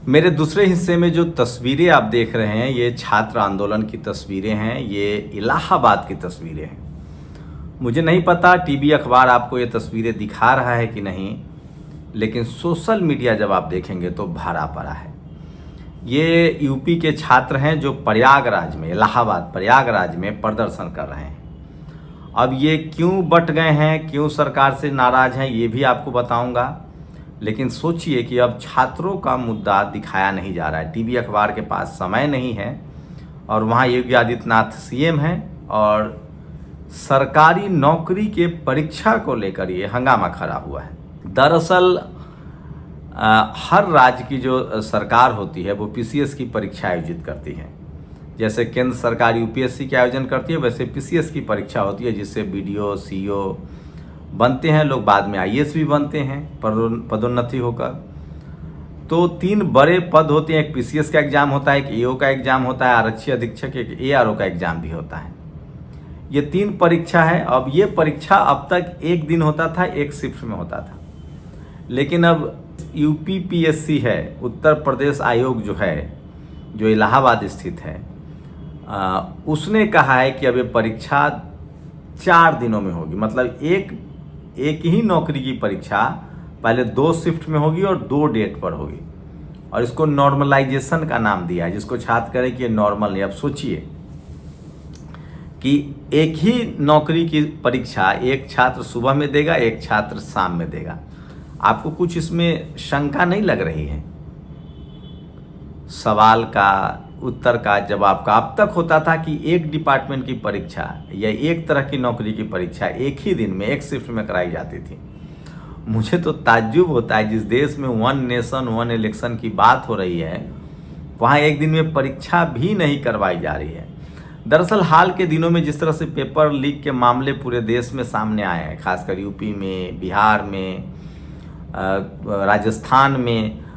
मेरे दूसरे हिस्से में जो तस्वीरें आप देख रहे हैं ये छात्र आंदोलन की तस्वीरें हैं, ये इलाहाबाद की तस्वीरें हैं। मुझे नहीं पता टीवी अखबार आपको ये तस्वीरें दिखा रहा है कि नहीं, लेकिन सोशल मीडिया जब आप देखेंगे तो भरा पड़ा है। ये यूपी के छात्र हैं जो प्रयागराज में, इलाहाबाद प्रयागराज में प्रदर्शन कर रहे हैं। अब ये क्यों बट गए हैं, क्यों सरकार से नाराज़ हैं, ये भी आपको बताऊंगा। लेकिन सोचिए कि अब छात्रों का मुद्दा दिखाया नहीं जा रहा है। टीवी अखबार के पास समय नहीं है और वहाँ योगी आदित्यनाथ सीएम हैं और सरकारी नौकरी के परीक्षा को लेकर ये हंगामा खड़ा हुआ है। दरअसल हर राज्य की जो सरकार होती है वो पीसीएस की परीक्षा आयोजित करती है। जैसे केंद्र सरकार यूपीएससी के आयोजन करती है, वैसे पीसीएस की परीक्षा होती है जिससे बीडीओ सीईओ बनते हैं लोग, बाद में आईएएस भी बनते हैं पदोन्नति होकर। तो 3 बड़े पद होते हैं, एक पीसीएस का एग्जाम होता है, एक ईओ का एग्जाम होता है, आरक्षी अधीक्षक, एक एआरओ का एग्जाम भी होता है। ये 3 परीक्षा है। अब ये परीक्षा अब तक एक दिन होता था, एक शिफ्ट में होता था, लेकिन अब यूपीपीएससी है, उत्तर प्रदेश आयोग जो है, जो इलाहाबाद स्थित है, उसने कहा है कि अब ये परीक्षा 4 दिनों में होगी। मतलब एक ही नौकरी की परीक्षा पहले 2 शिफ्ट में होगी और 2 डेट पर होगी, और इसको नॉर्मलाइजेशन का नाम दिया है, जिसको छात्र करें कि ये नॉर्मल नहीं। अब सोचिए कि एक ही नौकरी की परीक्षा एक छात्र सुबह में देगा, एक छात्र शाम में देगा। आपको कुछ इसमें शंका नहीं लग रही है? सवाल का, उत्तर का, जवाब का। अब तक होता था कि एक डिपार्टमेंट की परीक्षा या एक तरह की नौकरी की परीक्षा एक ही दिन में, एक शिफ्ट में कराई जाती थी। मुझे तो ताज्जुब होता है, जिस देश में 1 नेशन 1 इलेक्शन की बात हो रही है, वहाँ एक दिन में परीक्षा भी नहीं करवाई जा रही है। दरअसल हाल के दिनों में जिस तरह से पेपर लीक के मामले पूरे देश में सामने आए हैं, खासकर यूपी में, बिहार में, राजस्थान में,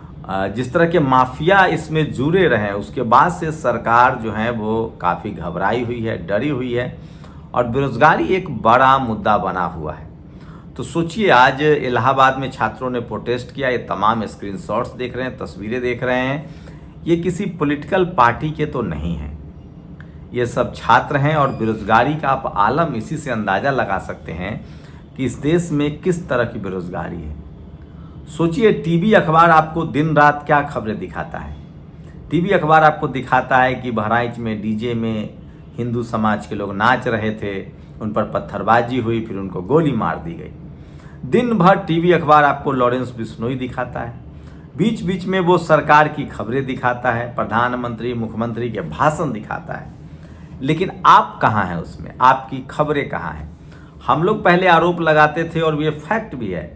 जिस तरह के माफिया इसमें जुड़े रहे हैं, उसके बाद से सरकार जो है वो काफ़ी घबराई हुई है, डरी हुई है, और बेरोजगारी एक बड़ा मुद्दा बना हुआ है। तो सोचिए, आज इलाहाबाद में छात्रों ने प्रोटेस्ट किया। ये तमाम स्क्रीनशॉट्स देख रहे हैं, तस्वीरें देख रहे हैं, ये किसी पॉलिटिकल पार्टी के तो नहीं हैं, ये सब छात्र हैं। और बेरोजगारी का आप आलम इसी से अंदाज़ा लगा सकते हैं कि इस देश में किस तरह की बेरोजगारी है। सोचिए, टीवी अखबार आपको दिन रात क्या खबरें दिखाता है। टीवी अखबार आपको दिखाता है कि बहराइच में डीजे में हिंदू समाज के लोग नाच रहे थे, उन पर पत्थरबाजी हुई, फिर उनको गोली मार दी गई। दिन भर टीवी अखबार आपको लॉरेंस बिश्नोई दिखाता है, बीच बीच में वो सरकार की खबरें दिखाता है, प्रधानमंत्री मुख्यमंत्री के भाषण दिखाता है। लेकिन आप कहाँ हैं उसमें, आपकी खबरें कहाँ हैं? हम लोग पहले आरोप लगाते थे, और ये फैक्ट भी है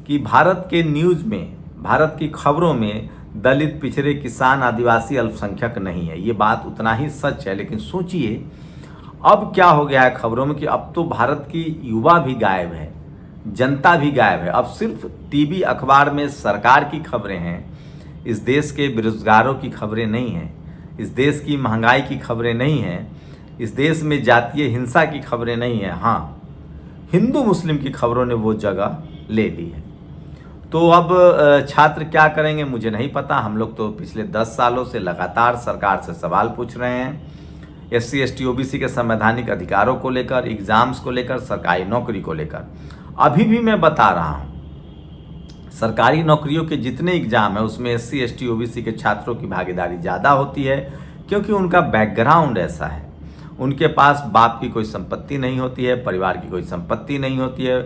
कि भारत के न्यूज़ में, भारत की खबरों में दलित, पिछड़े, किसान, आदिवासी, अल्पसंख्यक नहीं है। ये बात उतना ही सच है। लेकिन सोचिए अब क्या हो गया है खबरों में कि अब तो भारत की युवा भी गायब है, जनता भी गायब है। अब सिर्फ टीवी अखबार में सरकार की खबरें हैं, इस देश के बेरोजगारों की खबरें नहीं हैं, इस देश की महंगाई की खबरें नहीं हैं, इस देश में जातीय हिंसा की खबरें नहीं हैं। हाँ, हिंदू मुस्लिम की खबरों ने वो जगह ले ली है। तो अब छात्र क्या करेंगे मुझे नहीं पता। हम लोग तो पिछले 10 सालों से लगातार सरकार से सवाल पूछ रहे हैं, SC ST OBC के संवैधानिक अधिकारों को लेकर, एग्ज़ाम्स को लेकर, सरकारी नौकरी को लेकर। अभी भी मैं बता रहा हूँ, सरकारी नौकरियों के जितने एग्ज़ाम है उसमें SC ST OBC के छात्रों की भागीदारी ज़्यादा होती है, क्योंकि उनका बैकग्राउंड ऐसा है। उनके पास बाप की कोई संपत्ति नहीं होती है, परिवार की कोई संपत्ति नहीं होती है,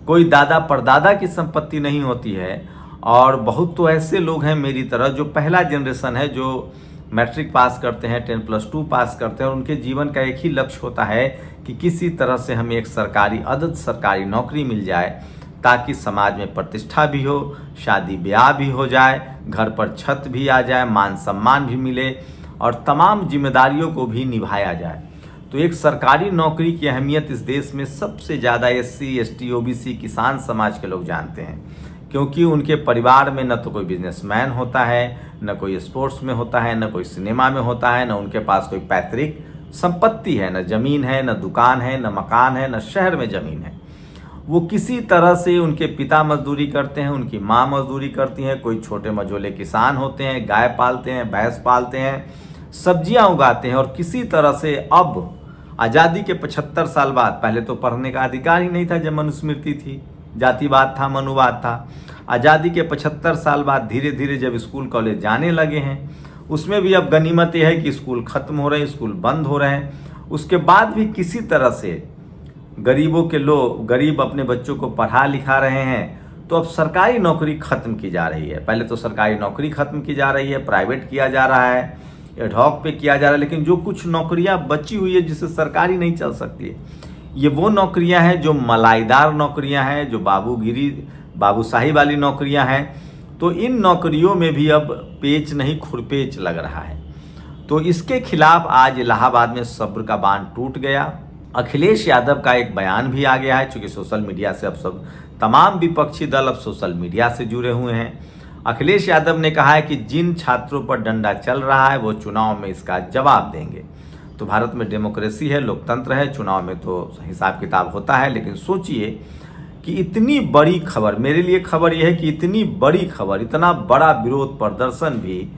कोई दादा परदादा की संपत्ति नहीं होती है। और बहुत तो ऐसे लोग हैं मेरी तरह जो पहला जनरेशन है, जो मैट्रिक पास करते हैं, 10+2 पास करते हैं, और उनके जीवन का एक ही लक्ष्य होता है कि किसी तरह से हमें एक सरकारी नौकरी मिल जाए, ताकि समाज में प्रतिष्ठा भी हो, शादी ब्याह भी हो जाए, घर पर छत भी आ जाए, मान सम्मान भी मिले, और तमाम जिम्मेदारियों को भी निभाया जाए। तो एक सरकारी नौकरी की अहमियत इस देश में सबसे ज़्यादा SC ST OBC किसान समाज के लोग जानते हैं, क्योंकि उनके परिवार में न तो कोई बिजनेसमैन होता है, न कोई स्पोर्ट्स में होता है, न कोई सिनेमा में होता है, न उनके पास कोई पैतृक संपत्ति है, न ज़मीन है, न दुकान है, न मकान है, न शहर में ज़मीन है। वो किसी तरह से, उनके पिता मजदूरी करते हैं, उनकी माँ मजदूरी करती हैं, कोई छोटे मझोले किसान होते हैं, गाय पालते हैं, भैंस पालते हैं, सब्जियां उगाते हैं, और किसी तरह से अब आज़ादी के 75 साल बाद, पहले तो पढ़ने का अधिकार ही नहीं था जब मनुस्मृति थी, जातिवाद था, मनुवाद था। आज़ादी के 75 साल बाद धीरे धीरे जब स्कूल कॉलेज जाने लगे हैं, उसमें भी अब गनीमत यह है कि स्कूल खत्म हो रहे हैं, स्कूल बंद हो रहे हैं, उसके बाद भी किसी तरह से गरीबों के लोग, गरीब अपने बच्चों को पढ़ा लिखा रहे हैं। तो अब सरकारी नौकरी खत्म की जा रही है। पहले तो सरकारी नौकरी खत्म की जा रही है, प्राइवेट किया जा रहा है, एडहॉक पे किया जा रहा है, लेकिन जो कुछ नौकरियां बची हुई है जिससे सरकारी नहीं चल सकती है, ये वो नौकरियां हैं जो मलाईदार नौकरियां हैं, जो बाबूशाही वाली नौकरियां हैं। तो इन नौकरियों में भी अब पेच नहीं खुरपेच लग रहा है। तो इसके खिलाफ आज इलाहाबाद में सब्र का बांध टूट गया। अखिलेश यादव का एक बयान भी आ गया है, चूंकि सोशल मीडिया से अब सब तमाम विपक्षी दल अब सोशल मीडिया से जुड़े हुए हैं। अखिलेश यादव ने कहा है कि जिन छात्रों पर डंडा चल रहा है वो चुनाव में इसका जवाब देंगे। तो भारत में डेमोक्रेसी है, लोकतंत्र है, चुनाव में तो हिसाब किताब होता है। लेकिन सोचिए कि इतनी बड़ी खबर, मेरे लिए खबर यह है कि इतनी बड़ी खबर, इतना बड़ा विरोध प्रदर्शन भी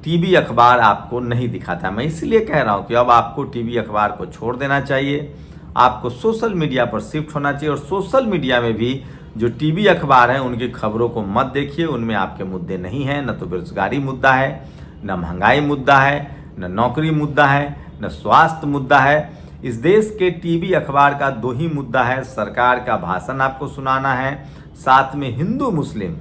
टीवी अखबार आपको नहीं दिखाता। मैं इसलिए कह रहा हूँ कि अब आपको टीवी अखबार को छोड़ देना चाहिए, आपको सोशल मीडिया पर शिफ्ट होना चाहिए। और सोशल मीडिया में भी जो टीवी अखबार हैं उनकी खबरों को मत देखिए, उनमें आपके मुद्दे नहीं हैं। न तो बेरोजगारी मुद्दा है, न महंगाई मुद्दा है, न नौकरी मुद्दा है, न स्वास्थ्य मुद्दा है। इस देश के टीवी अखबार का दो ही मुद्दा है, सरकार का भाषण आपको सुनाना है, साथ में हिंदू मुस्लिम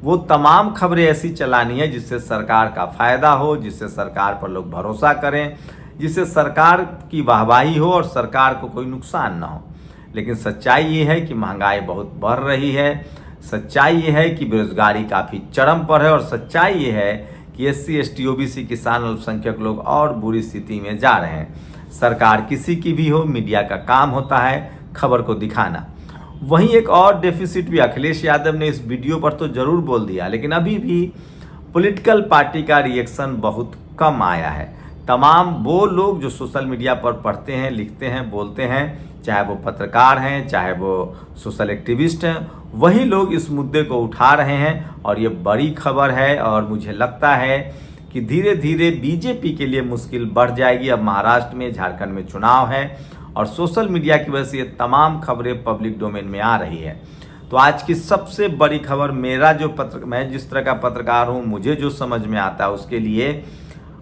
वो तमाम खबरें ऐसी चलानी है जिससे सरकार का फायदा हो, जिससे सरकार पर लोग भरोसा करें, जिससे सरकार की वाहवाही हो और सरकार को कोई नुकसान ना हो। लेकिन सच्चाई ये है कि महंगाई बहुत बढ़ रही है, सच्चाई ये है कि बेरोजगारी काफ़ी चरम पर है, और सच्चाई ये है कि SC ST OBC किसान अल्पसंख्यक लोग और बुरी स्थिति में जा रहे हैं। सरकार किसी की भी हो, मीडिया का काम होता है खबर को दिखाना। वहीं एक और डेफिसिट भी अखिलेश यादव ने इस वीडियो पर तो जरूर बोल दिया, लेकिन अभी भी पॉलिटिकल पार्टी का रिएक्शन बहुत कम आया है। तमाम वो लोग जो सोशल मीडिया पर पढ़ते हैं, लिखते हैं, बोलते हैं, चाहे वो पत्रकार हैं, चाहे वो सोशल एक्टिविस्ट हैं, वही लोग इस मुद्दे को उठा रहे हैं। और ये बड़ी खबर है, और मुझे लगता है कि धीरे धीरे बीजेपी के लिए मुश्किल बढ़ जाएगी। अब महाराष्ट्र में, झारखंड में चुनाव है, और सोशल मीडिया की वजह से ये तमाम खबरें पब्लिक डोमेन में आ रही है। तो आज की सबसे बड़ी खबर, मैं जिस तरह का पत्रकार हूँ, मुझे जो समझ में आता है उसके लिए,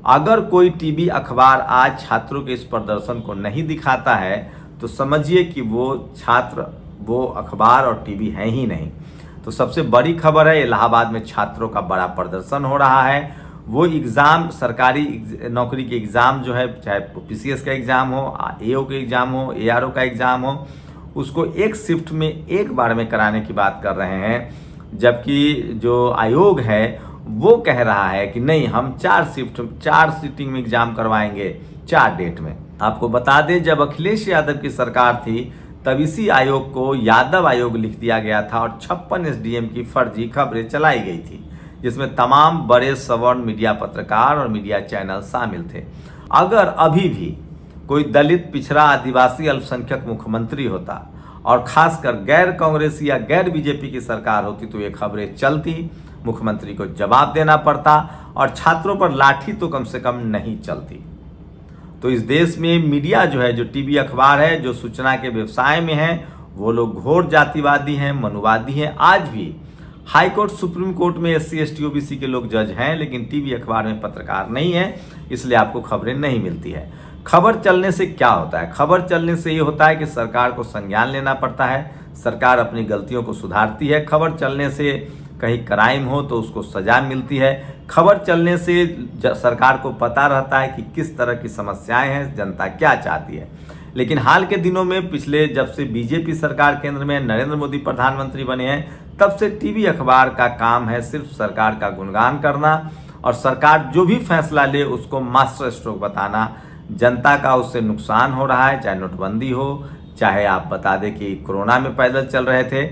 अगर कोई टीवी अखबार आज छात्रों के इस प्रदर्शन को नहीं दिखाता है तो समझिए कि वो छात्र, वो अखबार और टीवी है ही नहीं। तो सबसे बड़ी खबर है, इलाहाबाद में छात्रों का बड़ा प्रदर्शन हो रहा है। वो एग्ज़ाम, सरकारी नौकरी के एग्ज़ाम जो है, चाहे PCS का एग्ज़ाम हो, AO का एग्ज़ाम हो, ARO का एग्ज़ाम हो, उसको एक शिफ्ट में एक बार में कराने की बात कर रहे हैं। जबकि जो आयोग है वो कह रहा है कि नहीं, हम 4 सीटिंग में एग्ज़ाम करवाएंगे, 4 डेट में। आपको बता दें, जब अखिलेश यादव की सरकार थी तब इसी आयोग को यादव आयोग लिख दिया गया था, और 56 SDM की फर्जी खबरें चलाई गई थी, जिसमें तमाम बड़े सवर्ण मीडिया पत्रकार और मीडिया चैनल शामिल थे। अगर अभी भी कोई दलित, पिछड़ा, आदिवासी, अल्पसंख्यक मुख्यमंत्री होता, और खासकर गैर कांग्रेसी या गैर बीजेपी की सरकार होती, तो ये खबरें चलती, मुख्यमंत्री को जवाब देना पड़ता, और छात्रों पर लाठी तो कम से कम नहीं चलती। तो इस देश में मीडिया जो है, जो टीवी अखबार है, जो सूचना के व्यवसाय में है, वो लोग घोर जातिवादी हैं, मनुवादी हैं। आज भी हाई कोर्ट, सुप्रीम कोर्ट में SC ST OBC के लोग जज हैं, लेकिन टीवी अखबार में पत्रकार नहीं है, इसलिए आपको खबरें नहीं मिलती है। खबर चलने से क्या होता है? खबर चलने से ये होता है कि सरकार को संज्ञान लेना पड़ता है, सरकार अपनी गलतियों को सुधारती है। खबर चलने से कहीं क्राइम हो तो उसको सजा मिलती है। खबर चलने से सरकार को पता रहता है कि किस तरह की समस्याएं हैं, जनता क्या चाहती है। लेकिन हाल के दिनों में, पिछले जब से बीजेपी सरकार केंद्र में, नरेंद्र मोदी प्रधानमंत्री बने हैं, तब से टीवी अखबार का काम है सिर्फ सरकार का गुणगान करना, और सरकार जो भी फैसला ले उसको मास्टर स्ट्रोक बताना। जनता का उससे नुकसान हो रहा है, चाहे नोटबंदी हो, चाहे आप बता दें कि कोरोना में पैदल चल रहे थे।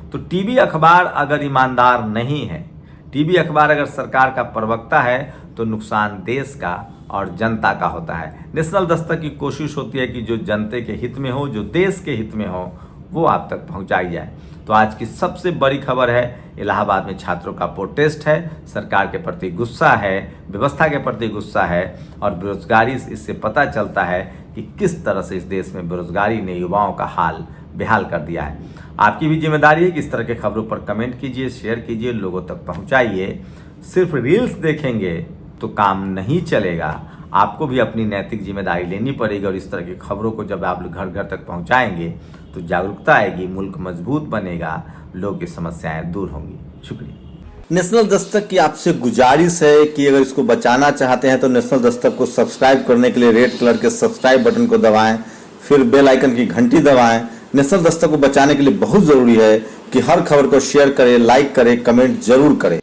तो टीवी अखबार अगर ईमानदार नहीं है, टीवी अखबार अगर सरकार का प्रवक्ता है, तो नुकसान देश का और जनता का होता है। नेशनल दस्तक की कोशिश होती है कि जो जनता के हित में हो, जो देश के हित में हो, वो आप तक पहुंचाई जाए। तो आज की सबसे बड़ी खबर है, इलाहाबाद में छात्रों का प्रोटेस्ट है, सरकार के प्रति गुस्सा है, व्यवस्था के प्रति गुस्सा है और बेरोजगारी, इससे पता चलता है कि किस तरह से इस देश में बेरोजगारी ने युवाओं का हाल बेहाल कर दिया है। आपकी भी जिम्मेदारी है कि इस तरह के खबरों पर कमेंट कीजिए, शेयर कीजिए, लोगों तक पहुंचाइए। सिर्फ रील्स देखेंगे तो काम नहीं चलेगा, आपको भी अपनी नैतिक जिम्मेदारी लेनी पड़ेगी और इस तरह की खबरों को जब आप घर घर तक पहुंचाएंगे तो जागरूकता आएगी, मुल्क मजबूत बनेगा, लोगों की समस्याएं दूर होंगी। शुक्रिया। नेशनल दस्तक की आपसे गुजारिश है कि अगर इसको बचाना चाहते हैं तो नेशनल दस्तक को सब्सक्राइब करने के लिए रेड कलर के सब्सक्राइब बटन को दबाएं, फिर बेल आइकन की घंटी दबाएं। नेशनल दस्तक को बचाने के लिए बहुत जरूरी है कि हर खबर को शेयर करें, लाइक करें, कमेंट जरूर करें।